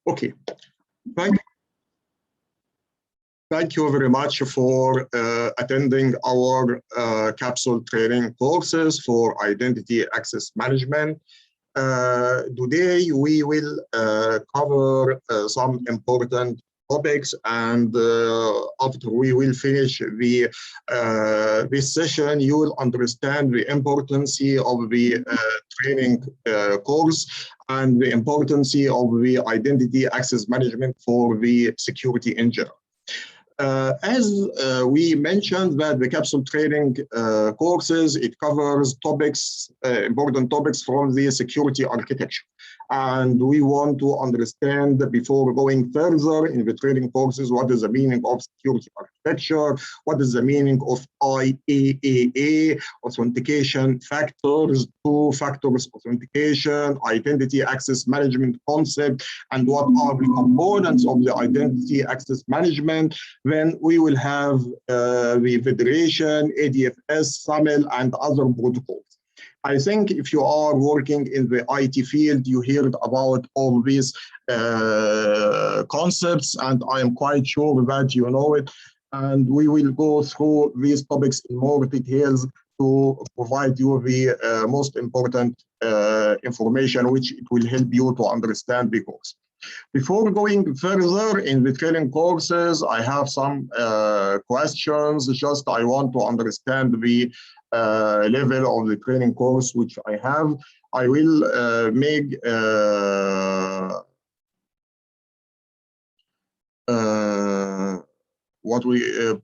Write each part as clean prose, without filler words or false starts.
Okay, thank you very much for attending our capsule training courses for identity access management. Today we will cover some important topics, and after we will finish this session, you will understand the importance of the training course and the importance of the identity access management for the security in general. As we mentioned that the capsule training courses, it covers topics, important topics from the security architecture. And we want to understand before going further in the training courses, what is the meaning of security architecture, what is the meaning of IAAA, authentication factors, two-factors authentication, identity access management concept, and what are the components of the identity access management. Then we will have the federation, ADFS, SAML, and other protocols. I think if you are working in the IT field, you heard about all these concepts, and I am quite sure that you know it. And we will go through these topics in more details to provide you the most important information, which it will help you to understand the course. Before going further in the training courses, I have some questions. Just I want to understand the level of the training course which I have. I will make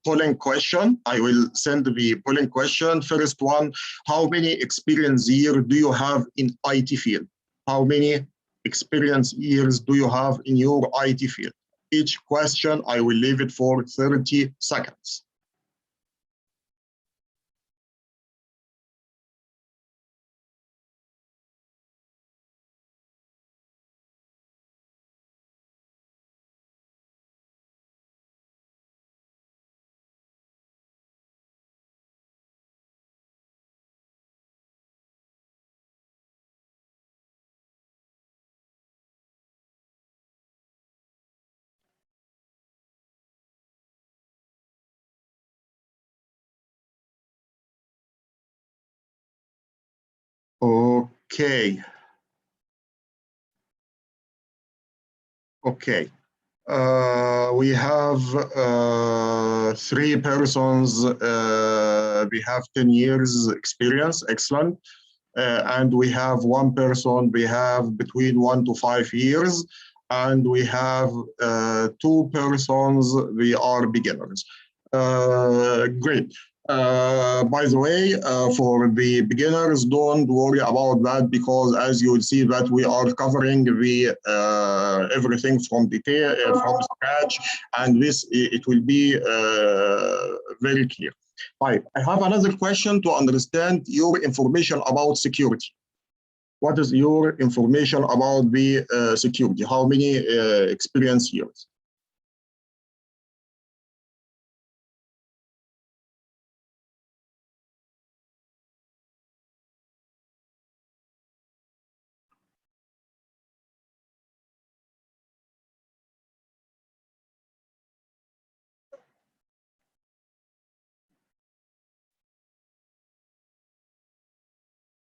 polling question. I will send the polling question. First one, how many experience years do you have in IT field? How many experience years do you have in your IT field? Each question, I will leave it for 30 seconds. Okay. Okay. We have 3 persons. We have 10 years experience. Excellent. And we have 1 person. We have between 1 to 5 years. And we have 2 persons. We are beginners. Great. By the way, for the beginners, don't worry about that, because as you will see that we are covering the everything from detail, from scratch, and this it will be very clear. Right. I have another question to understand your information about security. What is your information about the security? How many experience years?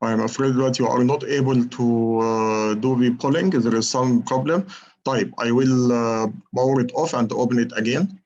I'm afraid that you are not able to do the polling. There is some problem. Type. I will power it off and open it again.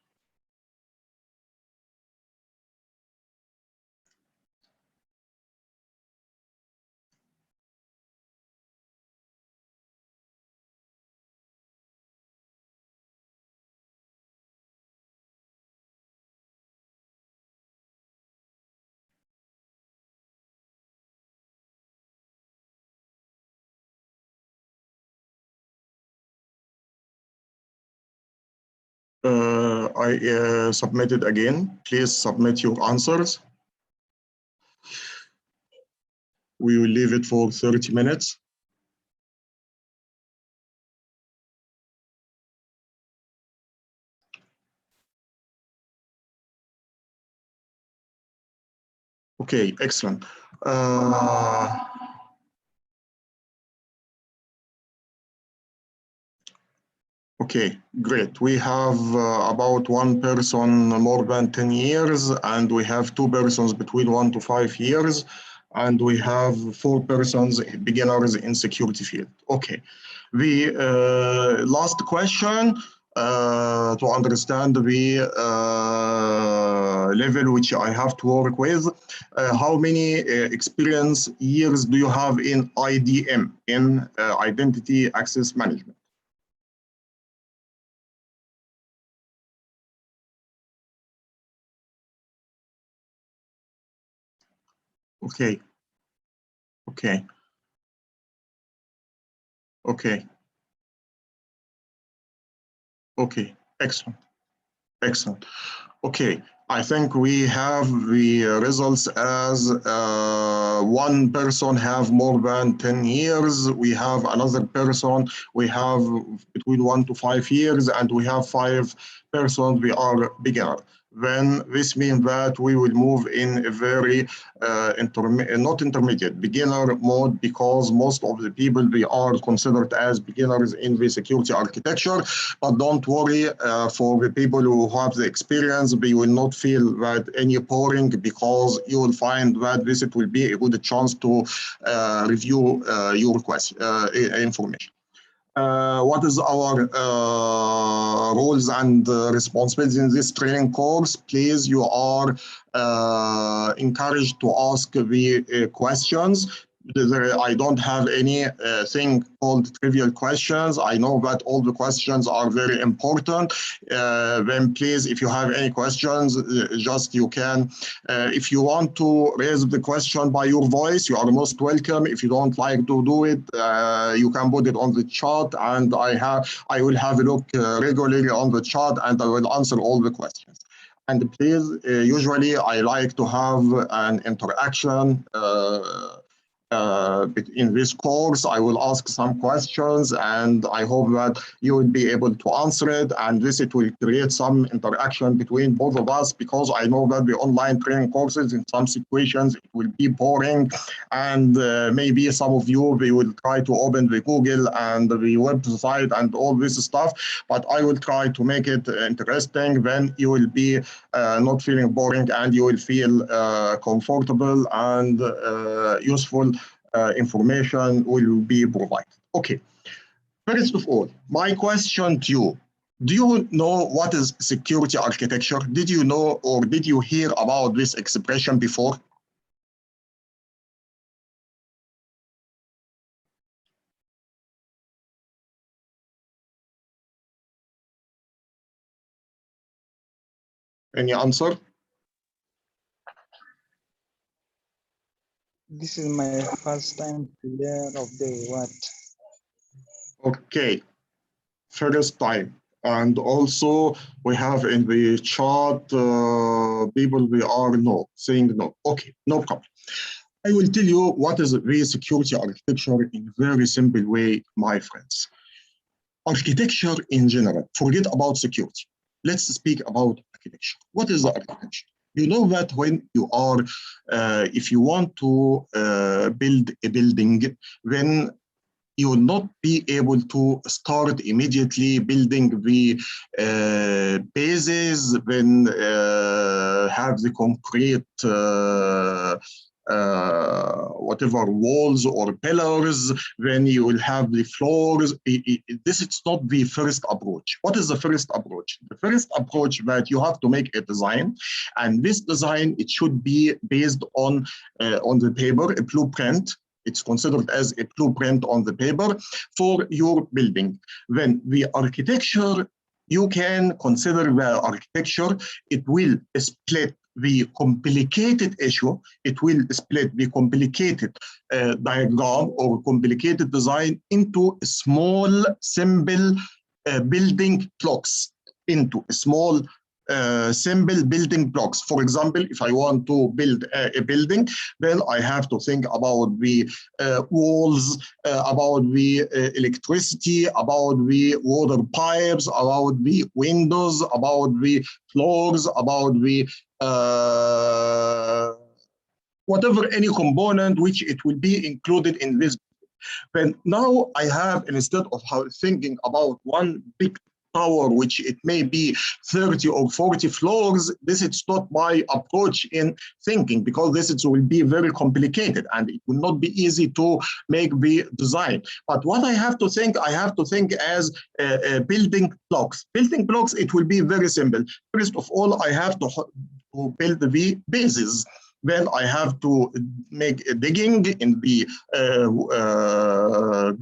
I submitted again. Please submit your answers. We will leave it for 30 minutes. Okay, excellent. Okay, great. We have about one person more than 10 years, and we have two persons between 1 to 5 years, and we have four persons beginners in security field. Okay. The last question to understand the level which I have to work with. How many experience years do you have in IDM, in Identity Access Management? Okay, okay, okay, okay. Excellent, excellent. Okay, I think we have the results as one person have more than 10 years. We have another person, we have between 1 to 5 years, and we have five persons, we are beginner. Then this means that we will move in a very not intermediate, beginner mode, because most of the people, they are considered as beginners in the security architecture. But don't worry, for the people who have the experience, they will not feel that any boring, because you will find that this will be a good chance to review your information. What is our roles and responsibilities in this training course? Please, you are encouraged to ask the questions. I don't have any thing called trivial questions. I know that all the questions are very important. Then please, if you have any questions, just you can, if you want to raise the question by your voice, you are most welcome. If you don't like to do it, you can put it on the chat, and I will have a look regularly on the chat, and I will answer all the questions. And please, usually I like to have an interaction in this course. I will ask some questions, and I hope that you will be able to answer it, and it will create some interaction between both of us, because I know that the online training courses, in some situations, it will be boring, and maybe some of you, they will try to open the Google and the website and all this stuff, but I will try to make it interesting. Then you will be not feeling boring, and you will feel comfortable, and useful information will be provided. Okay, first of all, my question to you, do you know what is security architecture? Did you know, or did you hear about this expression before? Any answer? This is my first time to hear of the word. Okay, first time. And also we have in the chat people, we are no, saying no. Okay, no problem. I will tell you what is the security architecture in a very simple way, my friends. Architecture in general, forget about security. Let's speak about architecture. What is the architecture? You know that when you are, if you want to build a building, then you will not be able to start immediately building the bases, then have the concrete whatever walls or pillars, then you will have the floors. This is not the first approach. What is the first approach? The first approach that you have to make a design, and this design, it should be based on the paper, a blueprint. It's considered as a blueprint on the paper for your building. Then the architecture, you can consider the architecture, it will split the complicated issue, it will split the complicated diagram or complicated design into small, simple building blocks, into small simple building blocks. For example, if I want to build a building, then I have to think about the walls, about the electricity, about the water pipes, about the windows, about the floors, about the whatever any component which it will be included in this. Then now I have, instead of thinking about one big tower, which it may be 30 or 40 floors. This is not my approach in thinking, because this will be very complicated and it will not be easy to make the design. But what I have to think as building blocks. Building blocks, it will be very simple. First of all, I have to build the bases. Then I have to make a digging in the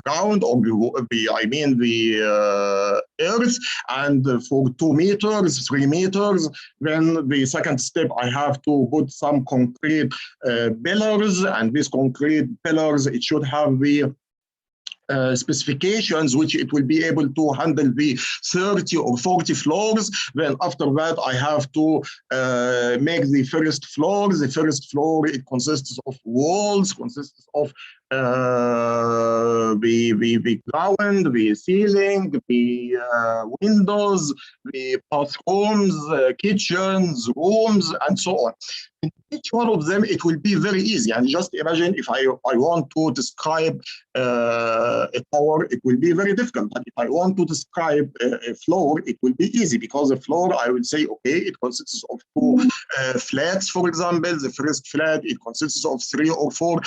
ground, or the earth, and for 2 meters, 3 meters. Then the second step, I have to put some concrete pillars, and these concrete pillars, it should have the specifications which it will be able to handle the 30 or 40 floors. Then after that, I have to make the first floor. The first floor, it consists of walls, consists of the ground, the ceiling, the windows, the bathrooms, kitchens, rooms, and so on. In each one of them, it will be very easy. And just imagine if I want to describe a tower, it will be very difficult. But if I want to describe a floor, it will be easy, because a floor, I will say, okay, it consists of 2 flats, for example. The first flat, it consists of 3 or 4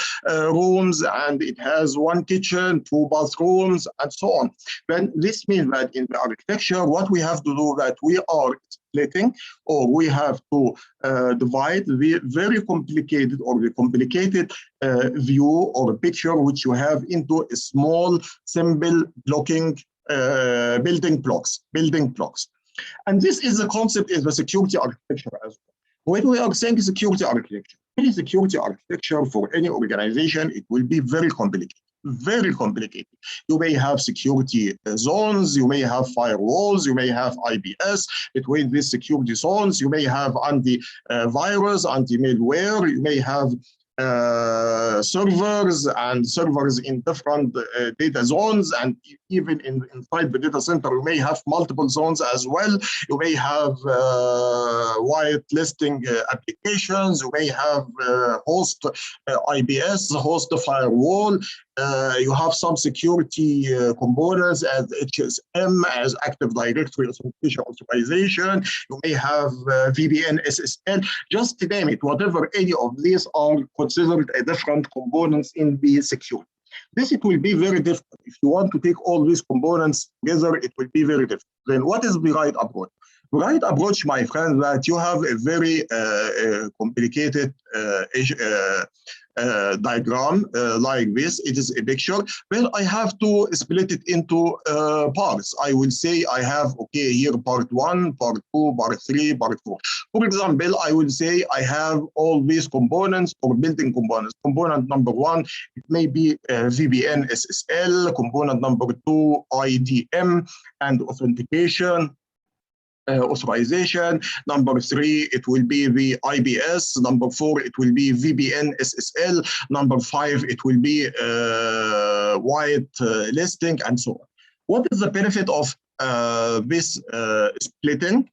rooms, and it has 1 kitchen, 2 bathrooms, and so on. Then this means that in the architecture, what we have to do, that we are splitting, or we have to divide the very complicated or the complicated view or picture which you have into a small, simple blocking building blocks. And this is the concept in the security architecture as well. When we are saying security architecture, any security architecture for any organization, it will be very complicated. Very complicated. You may have security zones, you may have firewalls, you may have IBS between these security zones, you may have anti-virus, anti-malware, you may have servers in different data zones, and even inside the data center, you may have multiple zones as well. You may have whitelisting applications, you may have host IBS, host firewall. You have some security components as HSM, as Active Directory Authentication Authorization. You may have VPN SSL, just to name it, whatever any of these are considered different components in the security. This, it will be very difficult. If you want to take all these components together, it will be very difficult. Then what is the right approach? The right approach, my friend, that you have a very complicated diagram like this. It is a picture. Well, I have to split it into parts. I will say I have, okay, here part 1, part 2, part 3, part 4. For example, I will say I have all these components or building components. Component number 1, it may be VPN SSL. Component number 2, IDM and authentication. Authorization. Number 3, it will be the IBS. Number 4, it will be VPN SSL. Number 5, it will be white listing, and so on. What is the benefit of this splitting?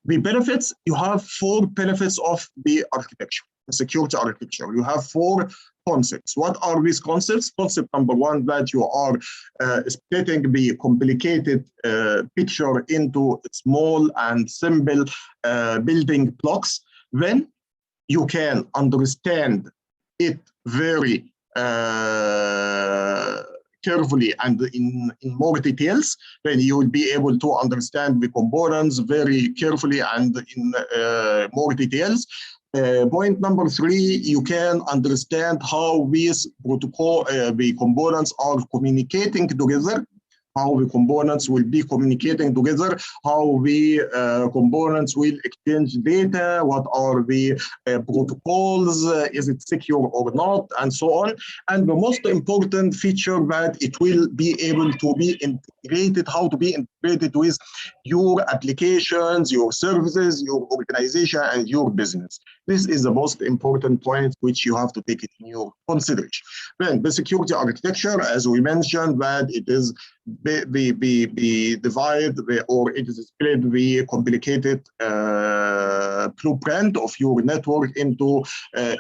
The benefits, you have 4 benefits of the architecture, the security architecture. You have 4 concepts. What are these concepts? Concept number 1, that you are splitting the complicated picture into small and simple building blocks. Then you can understand it very carefully and in more details. Then you will be able to understand the components very carefully and in more details. Point number 3, you can understand how these protocol, the components are communicating together, how the components will be communicating together, how the components will exchange data, what are the protocols, is it secure or not, and so on. And the most important feature, that it will be able to be integrated, how to be integrated with your applications, your services, your organization, and your business. This is the most important point which you have to take it in your consideration. Then the security architecture, as we mentioned, that it is divide or it is split the complicated blueprint of your network into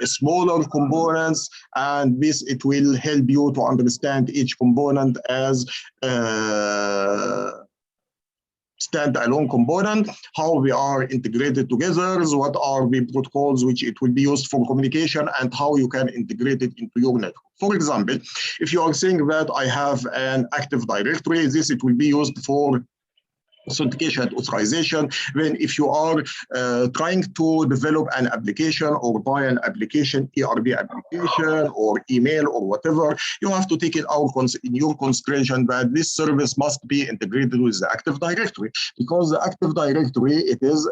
smaller components, and this, it will help you to understand each component as standalone component, how we are integrated together, what are the protocols which it will be used for communication, and how you can integrate it into your network. For example, if you are saying that I have an Active Directory, this it will be used for authentication and authorization. Then if you are trying to develop an application or buy an application, ERP application or email or whatever, you have to take it out in your consideration that this service must be integrated with the Active Directory, because the Active Directory, it is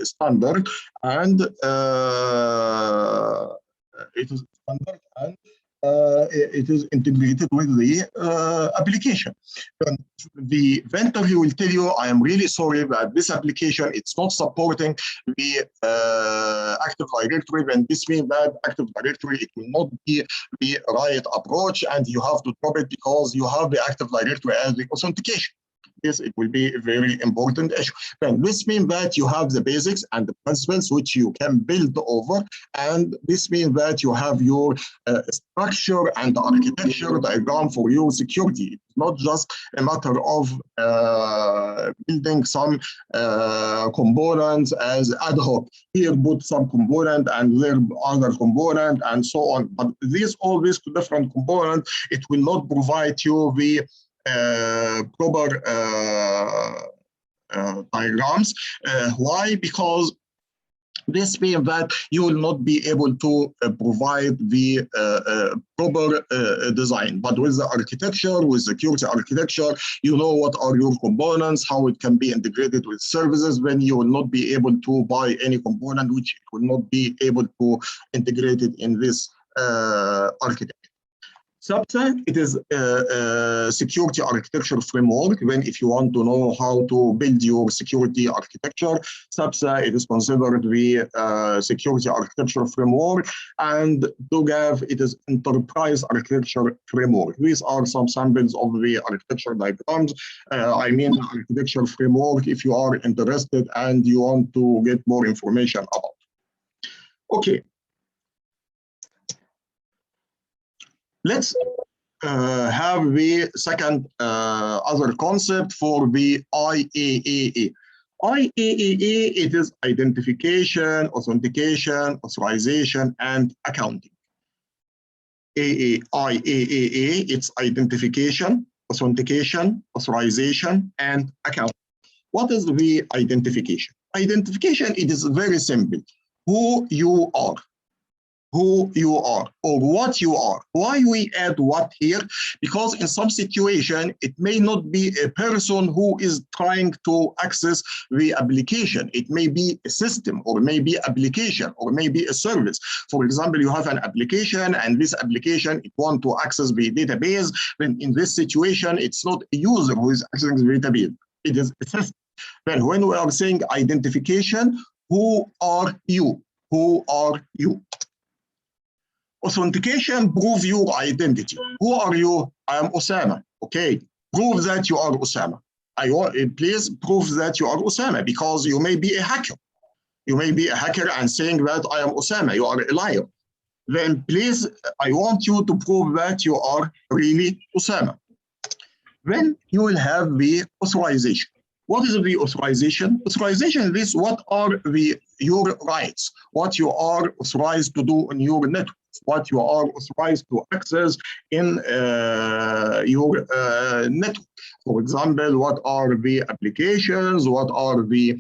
standard and it is integrated with the application. And the vendor, he will tell you, I am really sorry that this application, it's not supporting the Active Directory, and this means that Active Directory, it will not be the right approach, and you have to drop it because you have the Active Directory as the authentication. Yes, it will be a very important issue. Then this means that you have the basics and the principles which you can build over, and this means that you have your structure and architecture diagram for your security. It's not just a matter of building some components as ad hoc. Here put some component and there other component and so on. But all these different components, it will not provide you the proper diagrams. Why? Because this means that you will not be able to provide the proper design. But with the architecture, with security architecture, you know what are your components, how it can be integrated with services, when you will not be able to buy any component which will not be able to integrate it in this architecture. SAPSA, it is a security architecture framework. When if you want to know how to build your security architecture, SAPSA, it is considered the security architecture framework, and TOGAF, it is enterprise architecture framework. These are some samples of the architecture diagrams. I mean architecture framework if you are interested and you want to get more information about. Okay. Let's have the second other concept for the IAAA. IAAA, it is identification, authentication, authorization, and accounting. IAAA, it's identification, authentication, authorization, and accounting. What is the identification? Identification, it is very simple. Who you are. Who you are or what you are. Why we add what here? Because in some situation, it may not be a person who is trying to access the application. It may be a system or maybe application or maybe a service. For example, you have an application and this application, it wants to access the database. Then in this situation, it's not a user who is accessing the database. It is a system. Then when we are saying identification, who are you? Who are you? Authentication, prove your identity. Who are you? I am Osama. Okay, prove that you are Osama. Please prove that you are Osama, because you may be a hacker. You may be a hacker and saying that I am Osama. You are a liar. Then please, I want you to prove that you are really Osama. Then you will have the authorization. What is the authorization? Authorization is what are your rights, what you are authorized to do in your network, what you are authorized to access in your network. For example, what are the applications, what are the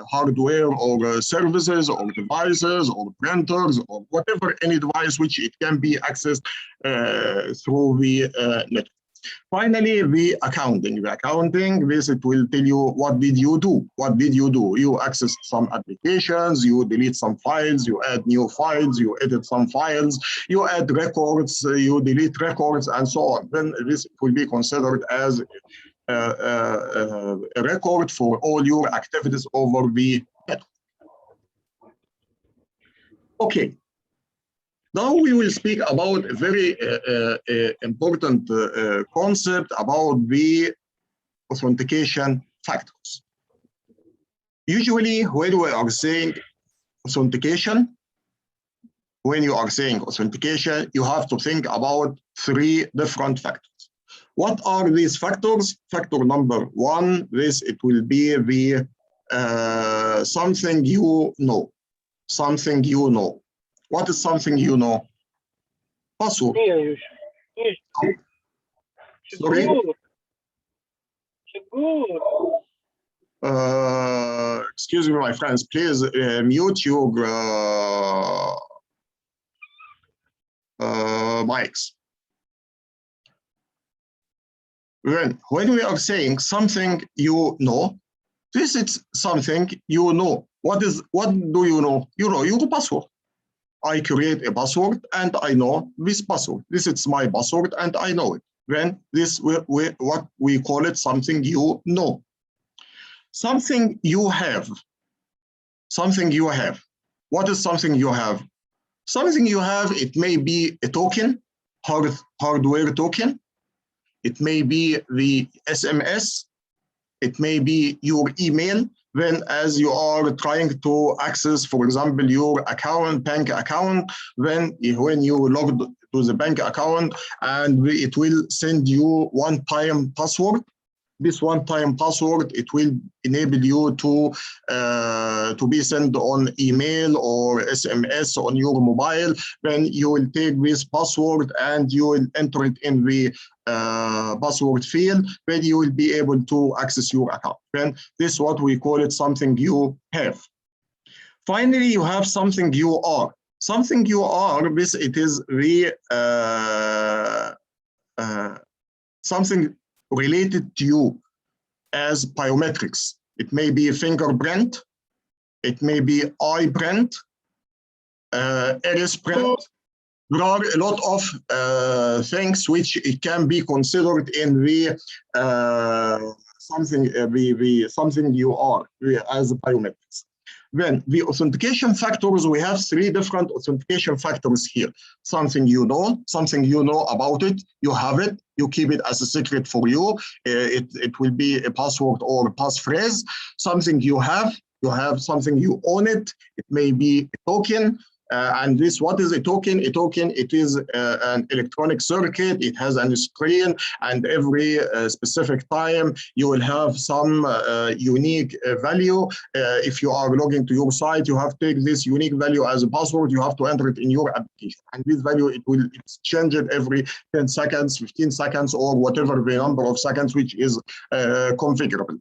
hardware or services or devices or printers or whatever, any device which it can be accessed through the network. Finally, the accounting. The accounting, this it will tell you what did you do? What did you do? You access some applications, you delete some files, you add new files, you edit some files, you add records, you delete records, and so on. Then this will be considered as a record for all your activities over the network. Okay. Now we will speak about a very important concept about the authentication factors. Usually when we are saying authentication, you have to think about three different factors. What are these factors? Factor number one, it will be the something you know. Something you know. What is something you know? Password. Sorry? Excuse me, my friends, please mute your mics. When we are saying something you know, this is something you know. What do you know? You know your password. I create a password and I know this password. This is my password and I know it. Then this what we call it something you know. Something you have. Something you have. What is something you have? Something you have, it may be a token, hardware token. It may be the SMS. It may be your email. When as you are trying to access, for example, your account, bank account, when you log to the bank account and it will send you one-time password. This one-time password, it will enable you to be sent on email or SMS on your mobile. Then you will take this password and you will enter it in the password field. Then you will be able to access your account. Then this is what we call it something you have. Finally, you have something you are. Something you are, this it is the something related to you as biometrics. It may be a fingerprint, it may be eye print, iris print. There are a lot of things which it can be considered in the something you are as biometrics. Then the authentication factors, we have three different authentication factors here. Something you know about it, you have it, you keep it as a secret for you. It will be a password or a passphrase. Something you have something you own it. It may be a token. And this, what is a token? A token, it is an electronic circuit. It has a screen, and every specific time you will have some unique value. If you are logging to your site, you have to take this unique value as a password. You have to enter it in your application, and this value it will exchange it every 10 seconds, 15 seconds, or whatever the number of seconds which is configurable.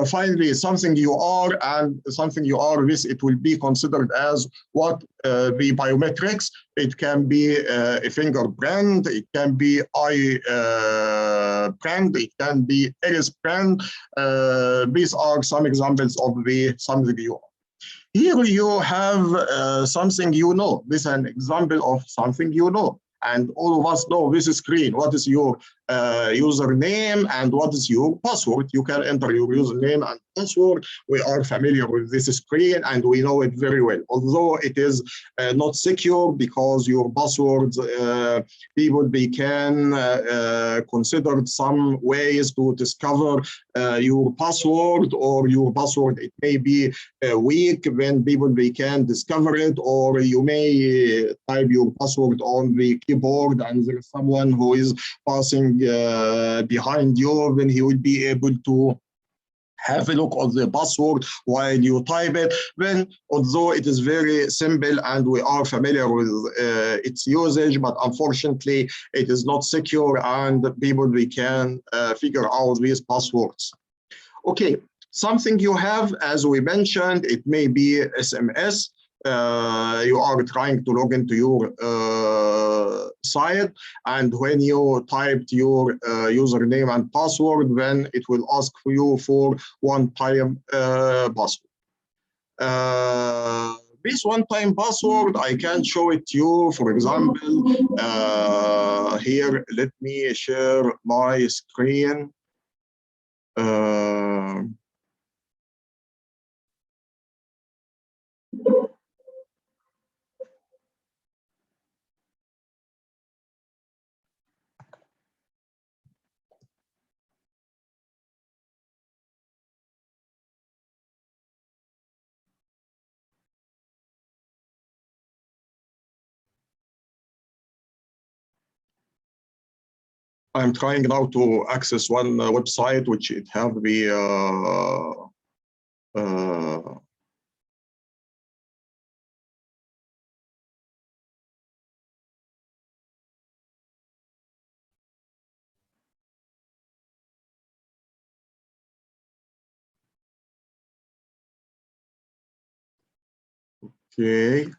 Finally, something you are, and something you are, this it will be considered as what the biometrics. It can be a fingerprint, it can be eye print, it can be iris print. These are some examples of the something you are. Here you have something you know. This is an example of something you know. And all of us know this screen. What is your username and what is your password? You can enter your username and password. We are familiar with this screen and we know it very well. Although it is not secure because your passwords, people they can consider some ways to discover your password, or your password it may be weak when people they can discover it, or you may type your password on the keyboard and there is someone who is passing behind you, then he will be able to have a look at the password while you type it. Then, although it is very simple and we are familiar with its usage, but unfortunately it is not secure and people they can figure out these passwords. Okay, something you have, as we mentioned, it may be SMS. You are trying to log into your site, and when you typed your username and password, then it will ask you for one-time password. This one-time password, I can show it to you. For example, here, let me share my screen. I'm trying now to access one website which it have the okay.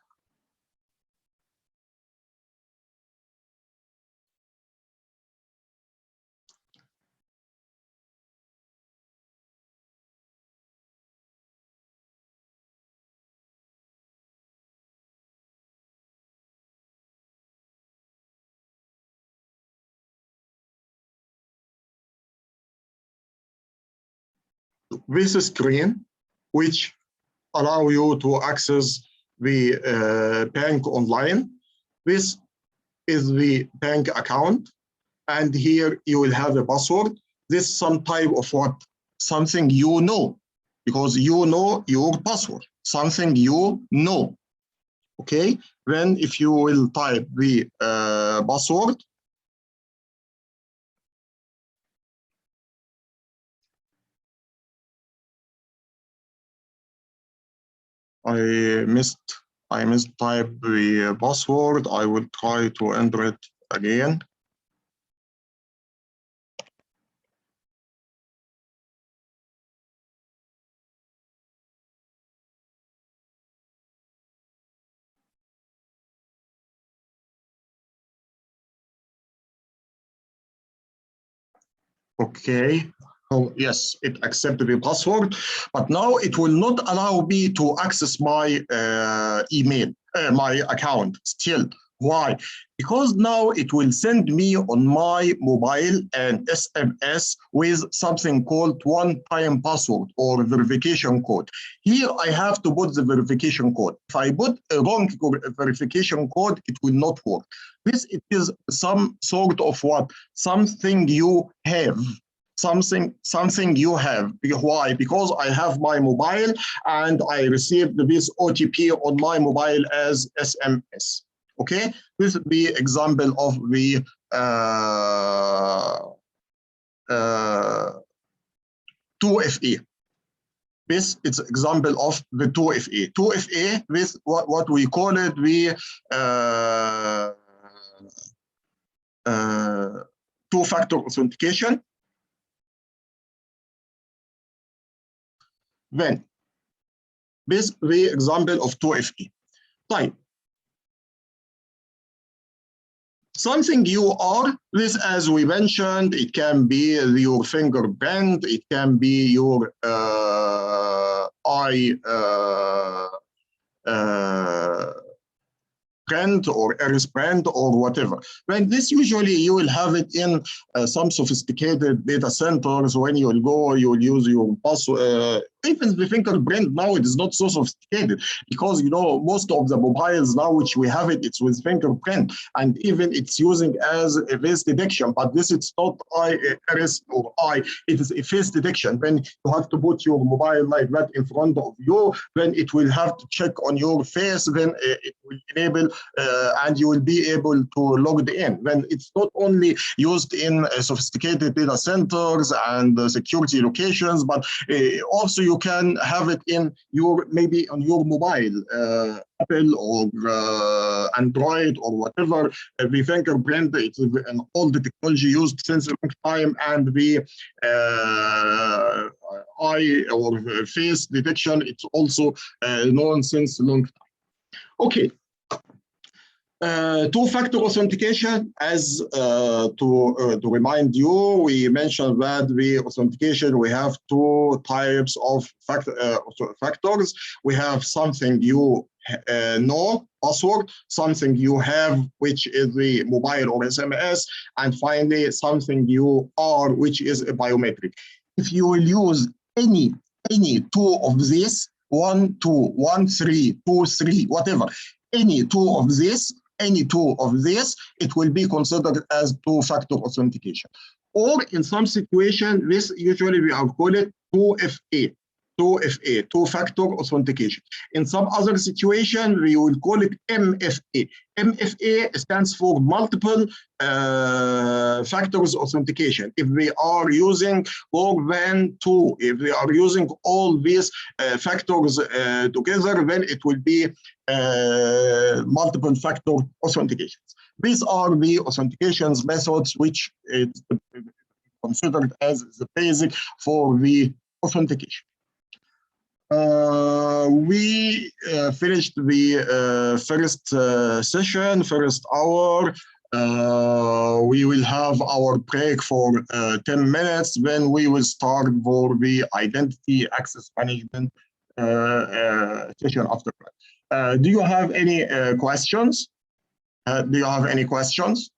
This screen, which allow you to access the bank online. This is the bank account, and here you will have a password. This is some type of what? Something you know, because you know your password, something you know. Okay, then if you will type the password, I missed type the password. I will try to enter it again. Okay. Oh, yes, it accepted the password, but now it will not allow me to access my email, my account still. Why? Because now it will send me on my mobile an SMS with something called one-time password or verification code. Here I have to put the verification code. If I put a wrong verification code, it will not work. This it is some sort of what? Something you have. Something you have. Why? Because I have my mobile and I received this OTP on my mobile as SMS. Okay, this is the example of the 2FA. This is example of the 2FA. 2FA, this what we call it the two-factor authentication. Then, this is the example of 2FA. Type. Something you are, this as we mentioned, it can be your fingerprint, it can be your print or iris print or whatever. When this usually you will have it in some sophisticated data centers. When you will go, you will use your password. Even the fingerprint now it is not so sophisticated because you know most of the mobiles now which we have it, it's with fingerprint and even it's using as a face detection. But this is not iris or eye. It is a face detection. When you have to put your mobile like that in front of you, then it will have to check on your face. Then it will enable and you will be able to log in. When it's not only used in sophisticated data centers and security locations, but also you can have it in your maybe on your mobile, Apple or Android or whatever. The fingerprint, it's an old technology used since a long time, and the eye or face detection, it's also known since a long time. Okay. Two-factor authentication, as to remind you, we mentioned that the authentication, we have two types of factors. We have something you know, password, something you have, which is the mobile or SMS, and finally something you are, which is a biometric. If you will use any two of these, 1, 2, 1, 3, 2, 3, whatever, any two of this, it will be considered as two-factor authentication. Or in some situation, this usually we are called it 2FA. 2FA, two-factor authentication. In some other situation, we will call it MFA. MFA stands for multiple factors authentication. If we are using more than two, if we are using all these factors together, then it will be multiple factor authentications. These are the authentications methods which is considered as the basic for the authentication. We finished the first session, first hour. We will have our break for 10 minutes. Then we will start for the identity access management session after that. Do you have any questions? Do you have any questions?